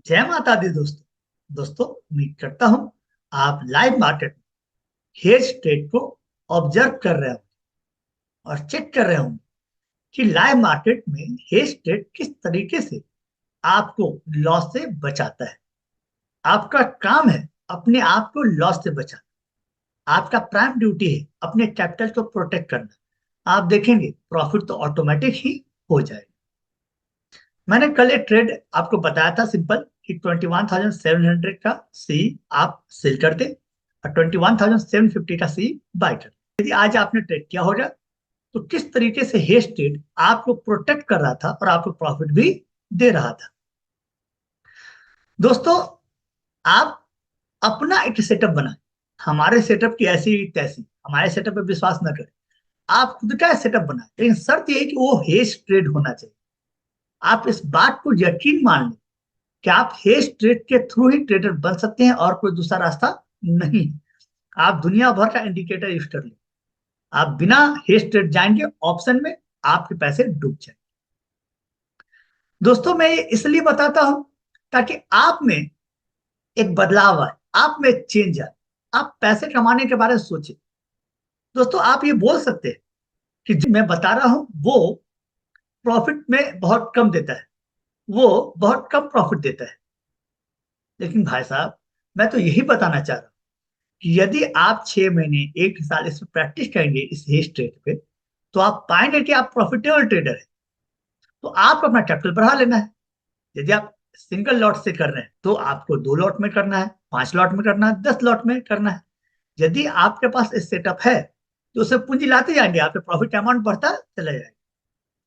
जय माता दी दोस्तों। उम्मीद करता हूं आप लाइव मार्केट में हेज ट्रेड को ऑब्जर्व कर रहे हो और चेक कर रहे हो कि लाइव मार्केट में हेज ट्रेड किस तरीके से आपको लॉस से बचाता है। आपका काम है अपने आप को लॉस से बचाना। आपका प्राइम ड्यूटी है अपने कैपिटल को प्रोटेक्ट करना। आप देखेंगे प्रॉफिट तो ऑटोमेटिक ही हो जाएगा। मैंने कल एक ट्रेड आपको बताया था सिंपल कि 21,700 का सी आप सेल कर दे और 21,750 का सी बाय कर दे। यदि आज आपने ट्रेड किया होगा तो किस तरीके से हेज ट्रेड आपको प्रोटेक्ट कर रहा था और आपको प्रॉफिट भी दे रहा था। दोस्तों, आप अपना एक सेटअप बनाए। हमारे सेटअप की ऐसी तैसी हमारे सेटअप पे विश्वास न करें। आप खुद का सेटअप बनाए, लेकिन शर्त यह है कि वो हेज ट्रेड होना चाहिए। आप इस बात को यकीन मान लें कि आप हेज ट्रेड के थ्रू ही ट्रेडर बन सकते हैं और कोई दूसरा रास्ता नहीं। आप दुनिया भर का इंडिकेटर यूज कर ले, आप बिना हेज ट्रेड जाएंगे ऑप्शन में, आपके पैसे डूब जाएंगे। दोस्तों, मैं ये इसलिए बताता हूं ताकि आप में एक बदलाव आए, आप में एक चेंज आए, आप पैसे कमाने के बारे में सोचें। दोस्तों, आप ये बोल सकते हैं कि जो मैं बता रहा हूं वो प्रॉफिट में बहुत कम देता है, वो बहुत कम प्रॉफिट देता है। लेकिन भाई साहब, मैं तो यही बताना चाह रहा हूं कि यदि आप 6 महीने 1 साल इसमें प्रैक्टिस करेंगे इस हेज ट्रेड पे, तो आप पाएंगे कि आप प्रॉफिटेबल ट्रेडर है। तो आपको अपना कैपिटल बढ़ा लेना है। यदि आप सिंगल लॉट से कर रहे हैं तो आपको 2 लॉट में करना है, 5 लॉट में करना है, 10 लॉट में करना है। यदि आपके पास एक सेटअप है तो उसे पूंजी लाते जाएंगे, आपके प्रॉफिट अमाउंट बढ़ता चला जाएगा।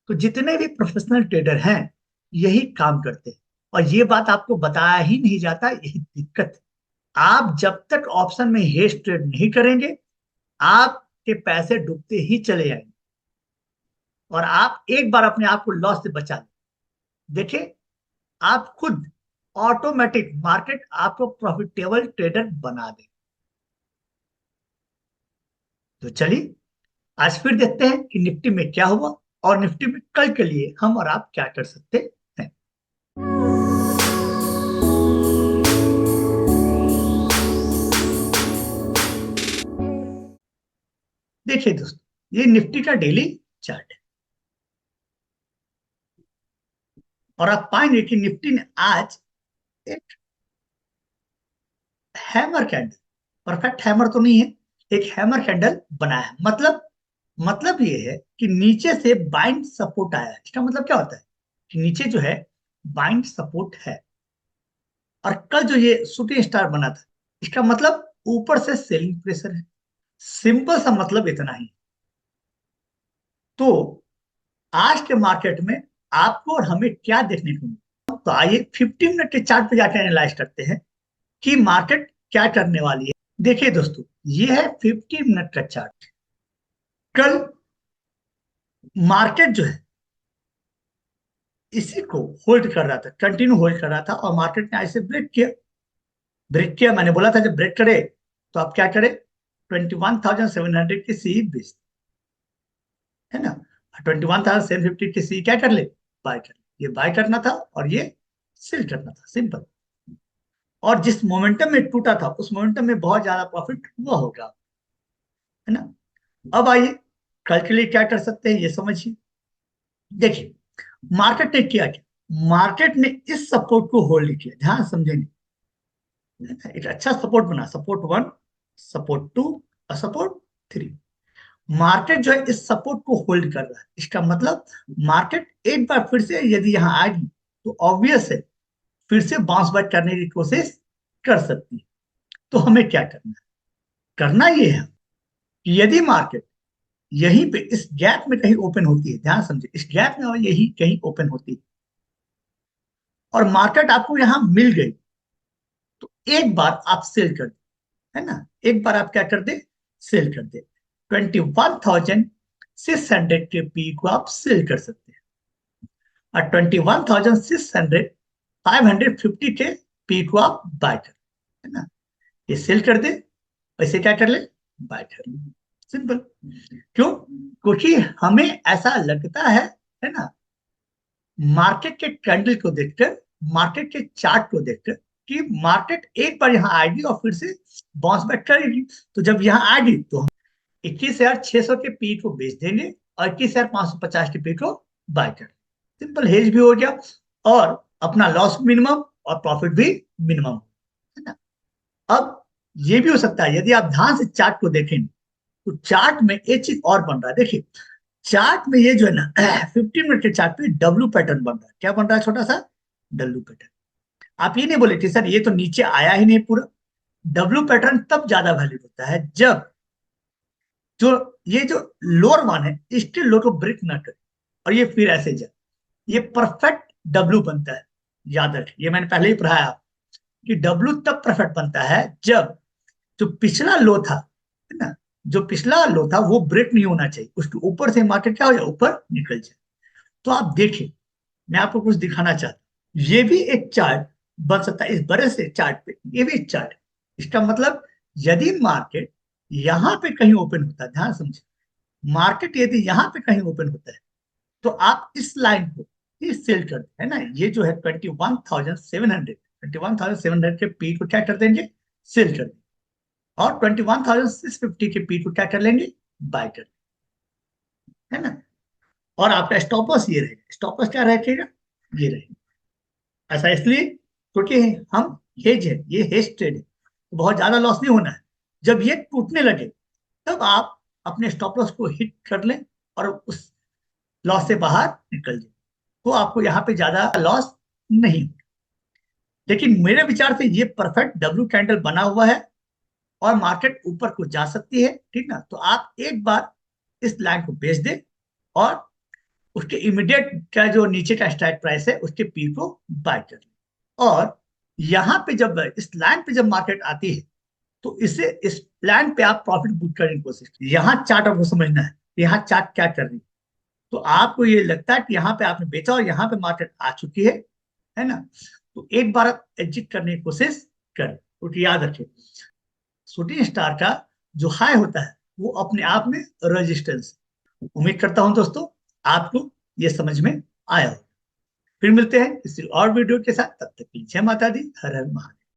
तो जितने भी प्रोफेशनल ट्रेडर हैं यही काम करते हैं, और ये बात आपको बताया ही नहीं जाता, यही दिक्कत है। आप जब तक ऑप्शन में हेज ट्रेड नहीं करेंगे आपके पैसे डूबते ही चले जाएंगे और आप एक बार अपने आप को लॉस से बचा लें। देखिए, आप खुद ऑटोमेटिक मार्केट आपको प्रॉफिटेबल ट्रेडर बना दे। तो चलिए आज फिर देखते हैं कि निफ्टी में क्या हुआ और निफ्टी में कल के लिए हम और आप क्या कर सकते हैं। देखिए दोस्तों, ये निफ्टी का डेली चार्ट है और आप पाएंगे कि निफ्टी ने आज एक हैमर कैंडल, परफेक्ट हैमर तो नहीं है, एक हैमर कैंडल बनाया है। मतलब ये है कि नीचे से बाइंड सपोर्ट आया है। इसका मतलब क्या होता है कि नीचे जो है बाइंड सपोर्ट है, और कल जो ये शूटिंग स्टार बना था इसका मतलब ऊपर से सेलिंग प्रेशर है। सिंपल सा मतलब इतना ही। तो आज के मार्केट में आपको और हमें क्या देखने को मिला, तो आइए 50 मिनट के चार्ट पे जाकर एनालाइज करते हैं कि मार्केट क्या करने वाली है। देखिए दोस्तों, ये है 50 मिनट का चार्ट। कल मार्केट जो है इसी को होल्ड कर रहा था, कंटिन्यू होल्ड कर रहा था, और मार्केट ने ऐसे ब्रेक किया। मैंने बोला था जब ब्रेक करे तो आप क्या करें, 21,700 की सी बेच, है ना। 21,750 की सी क्या कर ले, बाय कर ले। ये बाय करना था और ये सेल करना था, सिंपल। और जिस मोमेंटम में टूटा था उस मोमेंटम में बहुत ज्यादा प्रॉफिट हुआ होगा, है ना। अब आइए कल के लिए क्या कर सकते हैं ये समझिए। देखिए, मार्केट ने किया क्या, मार्केट ने इस सपोर्ट को होल्ड किया, ध्यान समझेंगे। एक अच्छा सपोर्ट बना, सपोर्ट 1, सपोर्ट 2 और सपोर्ट 3। मार्केट जो है इस सपोर्ट को होल्ड कर रहा है। इसका मतलब मार्केट एक बार फिर से यदि यहां आएगी तो ऑब्वियस है फिर से बाउंस बैक करने की कोशिश कर सकती है। तो हमें क्या करना है, करना ये है कि यदि मार्केट यहीं पे इस गैप में कहीं ओपन होती है, ध्यान समझे, इस गैप में और यही कहीं ओपन होती है और मार्केट आपको यहां मिल गई, तो एक बार आप सेल कर दे, है ना। एक बार आप क्या कर दे, सेल कर दे। 21,600 के पी को आप सेल कर सकते हैं और 21,600 550 के पी को आप बाय कर, है ना। ये सेल कर दे, पैसे क्या कर ले, बाय कर ले, सिंपल। क्यों, क्योंकि हमें ऐसा लगता है ना, मार्केट के कैंडल को देखकर मार्केट के चार्ट को देखकर कि मार्केट एक बार यहाँ आएगी और फिर से बाउंस बैक करेगी। तो जब यहाँ आएगी तो हम 21,600 के पी को बेच देंगे और 21,550 के पी को बाय कर। सिंपल हेज भी हो गया और अपना लॉस मिनिमम और प्रॉफिट भी मिनिमम, है ना। अब ये भी हो सकता है यदि आप ध्यान से चार्ट को देखें तो चार्ट में एक चीज और बन रहा है। देखिए चार्ट में ये जो है ना 15 मिनट के चार्ट पे डब्ल्यू पैटर्न बन रहा है। क्या बन रहा है? छोटा सा डब्ल्यू पैटर्न। आप ये नहीं बोले कि सर ये तो नीचे आया ही नहीं पूरा। डब्ल्यू पैटर्न तब ज्यादा वैलिड होता है जब जो ये जो लोअर वन है स्टिल लो को ब्रेक ना करे और ये फिर ऐसे जाए, ये परफेक्ट डब्ल्यू बनता है। याद रखिए, ये मैंने पहले ही पढ़ाया कि डब्ल्यू तब परफेक्ट बनता है जब जो पिछला लो था, है ना, जो पिछला लो था वो ब्रेक नहीं होना चाहिए, उसके ऊपर से मार्केट क्या हो जाए, ऊपर निकल जाए। तो आप देखिए, मैं आपको कुछ दिखाना चाहता हूं। ये भी एक चार्ट बन सकता है इस बड़े से चार्ट पे, ये भी एक चार्ट। इसका मतलब यदि मार्केट यहां पे कहीं ओपन होता है, ध्यान समझे, मार्केट यदि यहां पे कहीं ओपन होता है तो आप इस लाइन को ही सेल कर दें, है ना। ये जो है 21,700 के पी को क्या कर देंगे, सेल कर देंगे और 21,650 के पी को क्या कर लेंगे, बाय कर लेंगे, है ना। और आपका स्टॉप लॉस ये रहेगा। स्टॉप लॉस क्या रहेगा, ये रहेगा। ऐसा इसलिए क्योंकि हम हेज है, ये हेज ट्रेड है, तो बहुत ज्यादा लॉस नहीं होना है। जब ये टूटने लगे तब आप अपने स्टॉप लॉस को हिट कर लें और उस लॉस से बाहर निकल जाए, तो आपको यहाँ पे ज्यादा लॉस नहीं होगा। लेकिन मेरे विचार से ये परफेक्ट डब्ल्यू कैंडल बना हुआ है और मार्केट ऊपर को जा सकती है, ठीक ना। तो आप एक बार इस लाइन को बेच दें और उसके इमीडिएट का जो नीचे का स्ट्राइक प्राइस है उसके पी को बाय कर लें। और यहाँ पे जब इस लाइन पे जब मार्केट आती है तो इसे इस लाइन पे आप प्रॉफिट बुक करने की कोशिश करें। यहाँ चार्ट आपको समझना है, यहाँ चार्ट क्या कर रही है। तो आपको ये लगता है कि यहाँ पे आपने बेचा और यहाँ पे मार्केट आ चुकी है ना, तो एक बार आप एग्जिट करने की कोशिश करें। क्योंकि याद रखें, शूटिंग स्टार का जो हाई होता है वो अपने आप में रेजिस्टेंस। उम्मीद करता हूं दोस्तों आपको ये समझ में आया हो। फिर मिलते हैं किसी और वीडियो के साथ, तब तक के लिए जय माता दी, हर हर महादेव।